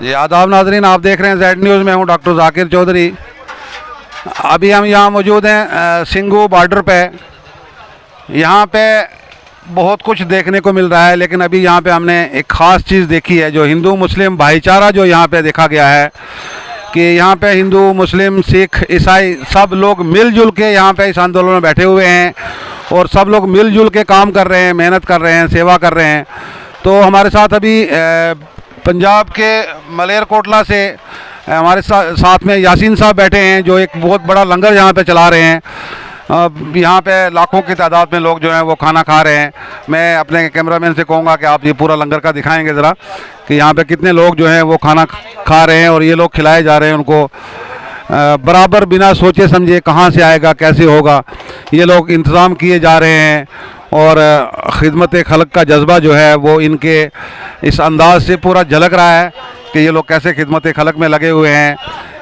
जी आदाब नाजरीन, आप देख रहे हैं जेड न्यूज़ में हूँ डॉक्टर जाकिर चौधरी। अभी हम यहाँ मौजूद हैं सिंगू बॉर्डर पे। यहाँ पे बहुत कुछ देखने को मिल रहा है, लेकिन अभी यहाँ पे हमने एक ख़ास चीज़ देखी है जो हिंदू मुस्लिम भाईचारा जो यहाँ पे देखा गया है कि यहाँ पे हिंदू मुस्लिम सिख ईसाई सब लोग मिलजुल के यहाँ पे इस आंदोलन में बैठे हुए हैं और सब लोग मिलजुल के काम कर रहे हैं, मेहनत कर रहे हैं, सेवा कर रहे हैं। तो हमारे साथ अभी पंजाब के मलेरकोटला से हमारे साथ में यासीन साहब बैठे हैं जो एक बहुत बड़ा लंगर यहाँ पे चला रहे हैं। यहाँ पे लाखों की तादाद में लोग जो हैं वो खाना खा रहे हैं। मैं अपने कैमरामैन से कहूँगा कि आप ये पूरा लंगर का दिखाएंगे ज़रा कि यहाँ पे कितने लोग जो हैं वो खाना खा रहे हैं और ये लोग खिलाए जा रहे हैं उनको बराबर, बिना सोचे समझे कहाँ से आएगा कैसे होगा, ये लोग इंतज़ाम किए जा रहे हैं। और खिदमत खल्क का जज्बा जो है वो इनके इस अंदाज से पूरा झलक रहा है कि ये लोग कैसे खिदमत खल्क में लगे हुए हैं,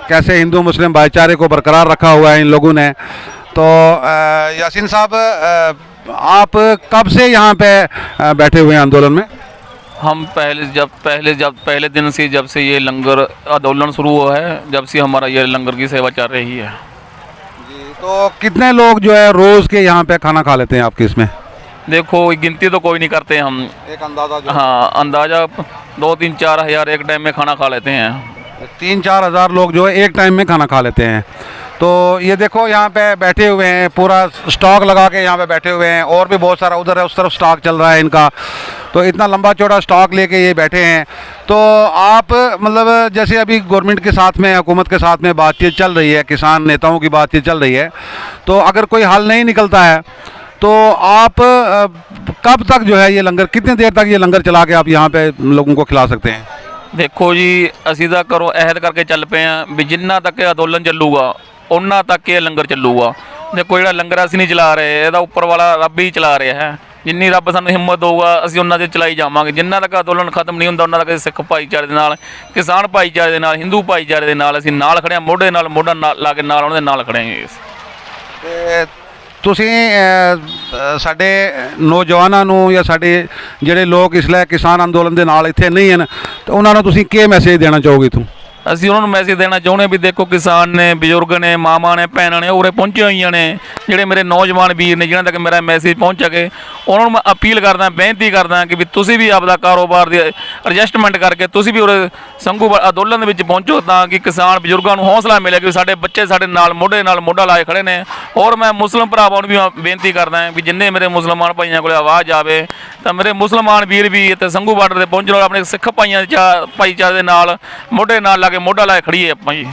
कैसे हिंदू मुस्लिम भाईचारे को बरकरार रखा हुआ है इन लोगों ने। तो यासीन साहब, आप कब से यहाँ पे बैठे हुए हैं आंदोलन में? हम पहले दिन से, जब से ये लंगर आंदोलन शुरू हुआ है, जब से हमारा ये लंगर की सेवा चल रही है। जी, तो कितने लोग जो है रोज़ के यहाँ पे खाना खा लेते हैं आपके इसमें? देखो, गिनती तो कोई नहीं करते हम, एक अंदाज़ा जो हाँ अंदाज़ा 2-3-4 हज़ार एक टाइम में खाना खा लेते हैं। 3-4 हज़ार लोग जो है एक टाइम में खाना खा लेते हैं। तो ये देखो यहाँ पे बैठे हुए हैं, पूरा स्टॉक लगा के यहाँ पे बैठे हुए हैं और भी बहुत सारा उधर है, उस तरफ स्टॉक चल रहा है इनका। तो इतना लंबा चौड़ा स्टॉक लेके ये बैठे हैं। तो आप मतलब जैसे अभी गवर्नमेंट के साथ में, हुकूमत के साथ में बातचीत चल रही है, किसान नेताओं की बातचीत चल रही है, तो अगर कोई हल नहीं निकलता है तो आप कब तक जो है ये लंगर, कितनी देर तक ये लंगर चला के आप यहाँ पे लोगों को खिला सकते हैं? देखो जी, ਅਸੀਂ ਤਾਂ ਕਰੋ ਅਹਿਦ ਕਰਕੇ ਚੱਲ ਪਏ ਆ ਵੀ ਜਿੰਨਾ ਤੱਕ ਇਹ ਅੰਦੋਲਨ ਚੱਲੂਗਾ ਉਹਨਾਂ ਤੱਕ ਇਹ ਲੰਗਰ ਚੱਲੂਗਾ। ਦੇਖੋ, ਜਿਹੜਾ ਲੰਗਰ ਅਸੀਂ ਨਹੀਂ ਚਲਾ ਰਹੇ, ਇਹਦਾ ਉੱਪਰ ਵਾਲਾ ਰੱਬ ਹੀ ਚਲਾ ਰਿਹਾ ਹੈ। ਜਿੰਨੀ ਰੱਬ ਸਾਨੂੰ ਹਿੰਮਤ ਦੇਊਗਾ ਅਸੀਂ ਉਹਨਾਂ 'ਤੇ ਚਲਾਈ ਜਾਵਾਂਗੇ। ਜਿੰਨਾ ਤੱਕ ਅੰਦੋਲਨ ਖਤਮ ਨਹੀਂ ਹੁੰਦਾ ਉਹਨਾਂ ਤੱਕ ਸਿੱਖ ਭਾਈਚਾਰੇ ਦੇ ਨਾਲ, ਕਿਸਾਨ ਭਾਈਚਾਰੇ ਦੇ ਨਾਲ, ਹਿੰਦੂ ਭਾਈਚਾਰੇ ਦੇ ਨਾਲ ਅਸੀਂ ਨਾਲ ਖੜੇ ਹਾਂ, ਮੋਢੇ ਨਾਲ ਮੋਢਾ ਲਾ ਕੇ ਨਾਲ ਉਹਨਾਂ ਦੇ ਨਾਲ ਖੜੇ ਹਾਂ। ਤੇ ਤੁਸੀਂ ਸਾਡੇ ਨੌਜਵਾਨਾਂ ਨੂੰ ਜਾਂ ਸਾਡੇ ਜਿਹੜੇ ਲੋਕ ਇਸ ਲਈ ਕਿਸਾਨ ਅੰਦੋਲਨ ਦੇ ਨਾਲ ਇੱਥੇ ਨਹੀਂ ਹਨ, ਤਾਂ ਉਹਨਾਂ ਨੂੰ ਤੁਸੀਂ ਕੀ ਮੈਸੇਜ ਦੇਣਾ ਚਾਹੋਗੇ? ਅਸੀਂ ਉਹਨਾਂ ਨੂੰ ਮੈਸੇਜ ਦੇਣਾ ਚਾਹੁੰਦੇ ਵੀ ਦੇਖੋ, ਕਿਸਾਨ ਨੇ, ਬਜ਼ੁਰਗ ਨੇ, ਮਾਵਾਂ ਨੇ, ਭੈਣਾਂ ਨੇ ਉਰੇ ਪਹੁੰਚੀਆਂ ਹੋਈਆਂ ਨੇ, ਜਿਹੜੇ ਮੇਰੇ ਨੌਜਵਾਨ ਵੀਰ ਨੇ ਜਿਨ੍ਹਾਂ ਤੱਕ ਮੇਰਾ ਮੈਸੇਜ ਪਹੁੰਚ ਸਕੇ, ਉਹਨਾਂ ਨੂੰ ਮੈਂ ਅਪੀਲ ਕਰਦਾ, ਬੇਨਤੀ ਕਰਦਾ ਕਿ ਵੀ ਤੁਸੀਂ ਵੀ ਆਪਦਾ ਕਾਰੋਬਾਰ ਦੀ ਐਡਜਸਟਮੈਂਟ ਕਰਕੇ ਤੁਸੀਂ ਵੀ ਉਰੇ ਸੰਘੂ ਅੰਦੋਲਨ ਦੇ ਵਿੱਚ ਪਹੁੰਚੋ, ਤਾਂ ਕਿ ਕਿਸਾਨ ਬਜ਼ੁਰਗਾਂ ਨੂੰ ਹੌਸਲਾ ਮਿਲੇ ਕਿ ਸਾਡੇ ਬੱਚੇ ਸਾਡੇ ਨਾਲ ਮੋਢਾ ਲਾਏ ਖੜੇ ਨੇ। ਔਰ ਮੈਂ ਮੁਸਲਿਮ ਭਰਾਵਾਂ ਨੂੰ ਵੀ ਬੇਨਤੀ ਕਰਦਾ ਵੀ ਜਿੰਨੇ ਮੇਰੇ ਮੁਸਲਮਾਨ ਭਾਈਆਂ ਕੋਲ ਆਵਾਜ਼ ਆਵੇ ਤਾਂ ਮੇਰੇ ਮੁਸਲਮਾਨ ਵੀਰ ਵੀ ਇੱਥੇ ਸੰਘੂ ਬਾਰਡਰ 'ਤੇ ਪਹੁੰਚਣ, ਆਪਣੇ ਸਿੱਖ ਭਾਈਚਾਰੇ ਦੇ ਨਾਲ ਮੋਢੇ ਨਾਲ ਲਾ के मोढा लाए खड़ी है अपनी।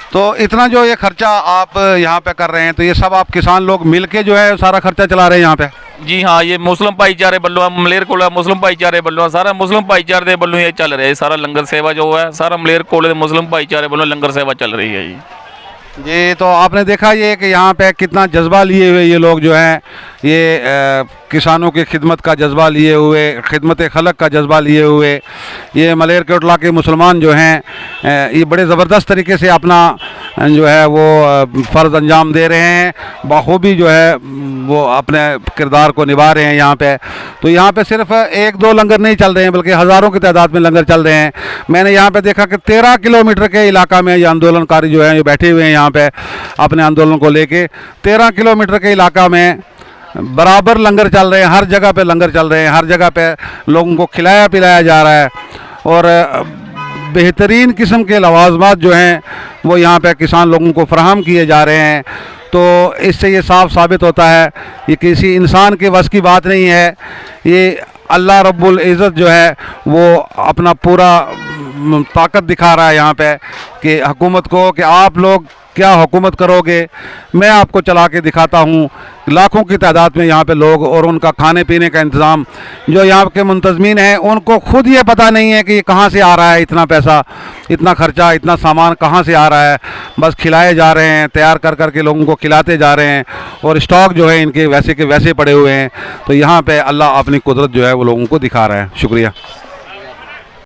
तो इतना जो ये खर्चा आप यहाँ पे कर रहे हैं, तो ये सब आप किसान लोग मिल के जो है सारा खर्चा चला रहे हैं यहाँ पे? जी हाँ, ये मुस्लिम भाईचारे बल्लों, मलेरकोटला मुस्लिम भाईचारे बल्लों, सारा मुस्लिम भाईचारे के बल्लों ये चल रहा है। सारा लंगर सेवा जो है सारा मलेरकोटले मुस्लिम भाईचारे बल्लों लंगर सेवा चल रही है जी। तो आपने देखा ये कि यहाँ पे कितना जज्बा लिए हुए ये लोग जो हैं, ये किसानों की खिदमत का जज्बा लिए हुए, खिदमत खल्क का जज्बा लिए हुए ये मलेरकोटला के मुसलमान जो हैं ये बड़े ज़बरदस्त तरीके से अपना जो है वो फ़र्ज़ अंजाम दे रहे हैं, बखूबी जो है वो अपने किरदार को निभा रहे हैं यहाँ पे। तो यहाँ पे सिर्फ 1-2 लंगर नहीं चल रहे हैं, बल्कि हज़ारों की तादाद में लंगर चल रहे हैं। मैंने यहाँ पे देखा कि 13 किलोमीटर के इलाका में ये आंदोलनकारी जो हैं ये बैठे हुए हैं यहाँ पे अपने आंदोलन को लेके। 13 किलोमीटर के इलाका में बराबर लंगर चल रहे हैं, हर जगह पे लंगर चल रहे हैं, हर जगह पे लोगों को खिलाया पिलाया जा रहा है और बेहतरीन किस्म के लवाजमात जो हैं वो यहाँ पे किसान लोगों को फराहम किए जा रहे हैं। तो इससे ये साफ साबित होता है ये किसी इंसान के वश की बात नहीं है, ये अल्लाह रब्बुल इज़्ज़त जो है वो अपना पूरा ताकत दिखा रहा है यहाँ पे कि हुकूमत को कि आप लोग क्या हुकूमत करोगे, मैं आपको चला के दिखाता हूँ। लाखों की तादाद में यहाँ पे लोग और उनका खाने पीने का इंतज़ाम, जो यहाँ के मुंतज़मीन हैं उनको खुद ये पता नहीं है कि कहाँ से आ रहा है इतना पैसा, इतना खर्चा, इतना सामान कहाँ से आ रहा है। बस खिलाए जा रहे हैं, तैयार कर कर के लोगों को खिलाते जा रहे हैं और स्टॉक जो है इनके वैसे के वैसे पड़े हुए हैं। तो यहाँ पे अल्लाह अपनी कुदरत जो है वो लोगों को दिखा रहा है। शुक्रिया।